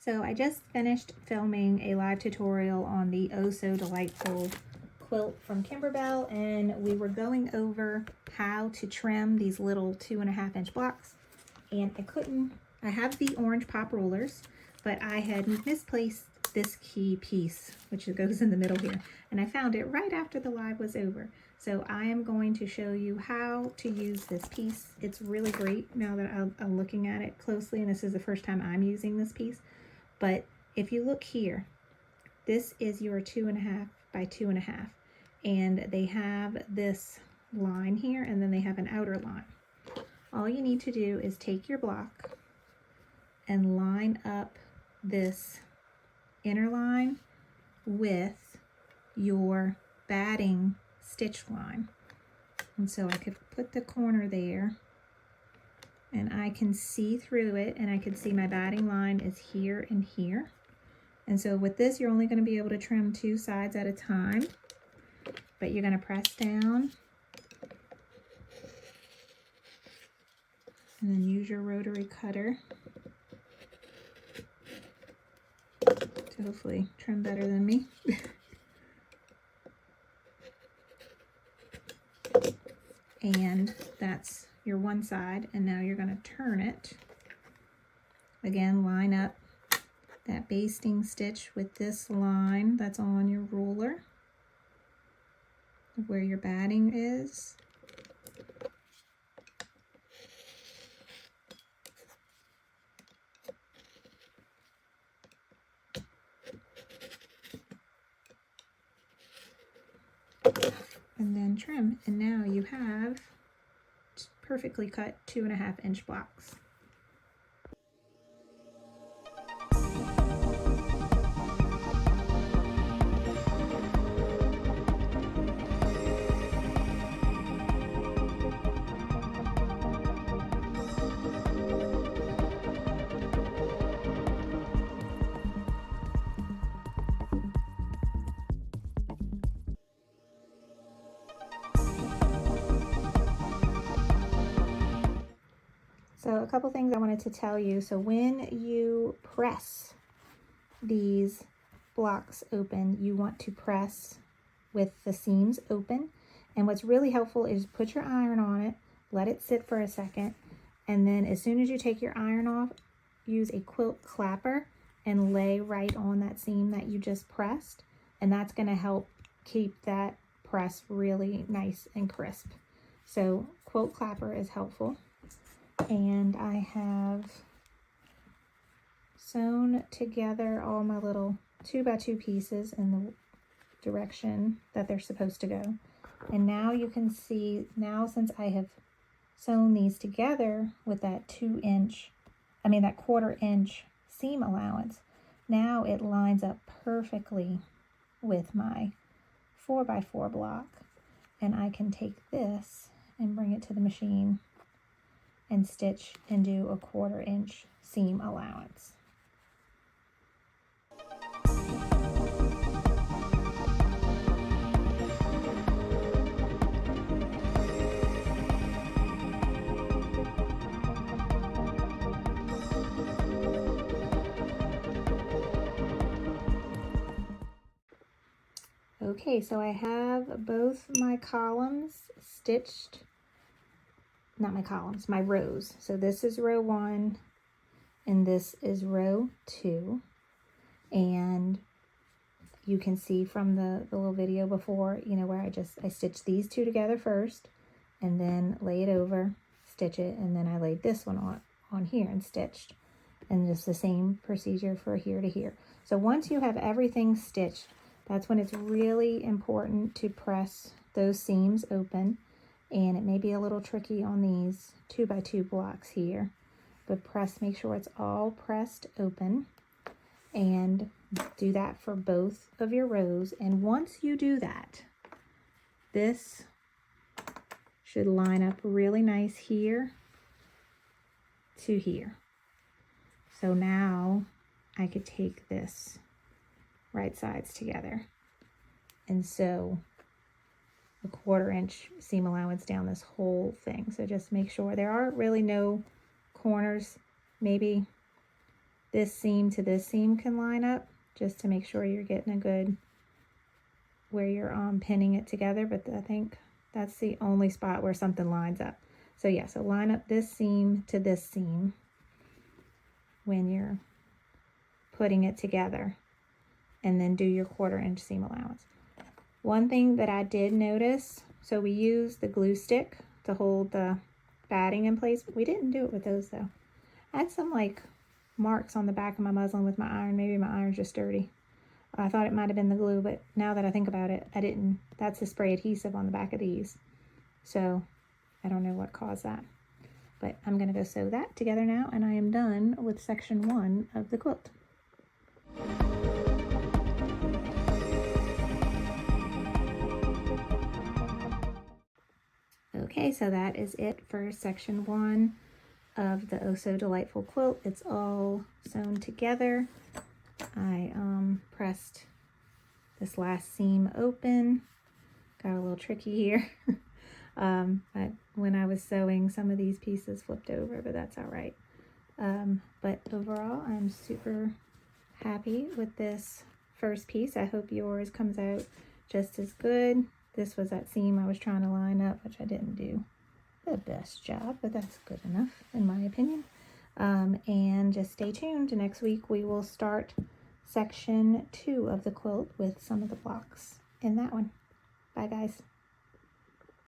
So I just finished filming a live tutorial on the Oh So Delightful quilt from Kimberbell, and we were going over how to trim these little 2.5-inch blocks. And I have the orange pop rulers, but I had misplaced this key piece, which goes in the middle here, and I found it right after the live was over. So I am going to show you how to use this piece. It's really great now that I'm looking at it closely, and this is the first time I'm using this piece. But if you look here, this is your 2.5 by 2.5, and they have this line here, and then they have an outer line. All you need to do is take your block and line up this inner line with your batting stitch line. And so I could put the corner there, and I can see through it, and I can see my batting line is here and here. And so with this, you're only going to be able to trim 2 sides at a time, but you're going to press down and then use your rotary cutter to hopefully trim better than me. And that's your one side, and now you're going to turn it. Again, line up that basting stitch with this line that's on your ruler where your batting is. And then trim, and now you have perfectly cut 2.5-inch blocks. So a couple things I wanted to tell you. So when you press these blocks open, you want to press with the seams open. And what's really helpful is put your iron on it, let it sit for a second, and then as soon as you take your iron off, use a quilt clapper and lay right on that seam that you just pressed. And that's going to help keep that press really nice and crisp. So quilt clapper is helpful. And I have sewn together all my little 2x2 pieces in the direction that they're supposed to go. And now you can see, now since I have sewn these together with that 1/4-inch seam allowance, now it lines up perfectly with my 4x4 block. And I can take this and bring it to the machine and stitch and do a 1/4-inch seam allowance. Okay, so I have both my columns stitched. Not my columns, my rows. So this is row 1 and this is row 2. And you can see from the little video before, where I stitched these 2 together first and then lay it over, stitch it, and then I laid this one on here and stitched. And just the same procedure for here to here. So once you have everything stitched, that's when it's really important to press those seams open. And it may be a little tricky on these 2x2 blocks here, but make sure it's all pressed open, and do that for both of your rows. And once you do that, this should line up really nice here to here. So now I could take this right sides together and sew a 1/4-inch seam allowance down this whole thing. So just make sure there are really no corners. Maybe this seam to this seam can line up, just to make sure you're getting a good, where you're pinning it together. But I think that's the only spot where something lines up. So yeah, so line up this seam to this seam when you're putting it together, and then do your 1/4 inch seam allowance. One thing that I did notice, so we use the glue stick to hold the batting in place. We didn't do it with those though. I had some like marks on the back of my muslin with my iron. Maybe my iron's just dirty. I thought it might have been the glue, but now that I think about it, I didn't. That's the spray adhesive on the back of these. So I don't know what caused that. But I'm going to go sew that together now, and I am done with section 1 of the quilt. Okay, so that is it for section 1 of the Oh So Delightful quilt. It's all sewn together. I pressed this last seam open. Got a little tricky here. But when I was sewing, some of these pieces flipped over, but that's all right. But overall, I'm super happy with this first piece. I hope yours comes out just as good. This was that seam I was trying to line up, which I didn't do the best job, but that's good enough in my opinion. And just stay tuned. Next week we will start section 2 of the quilt with some of the blocks in that one. Bye guys.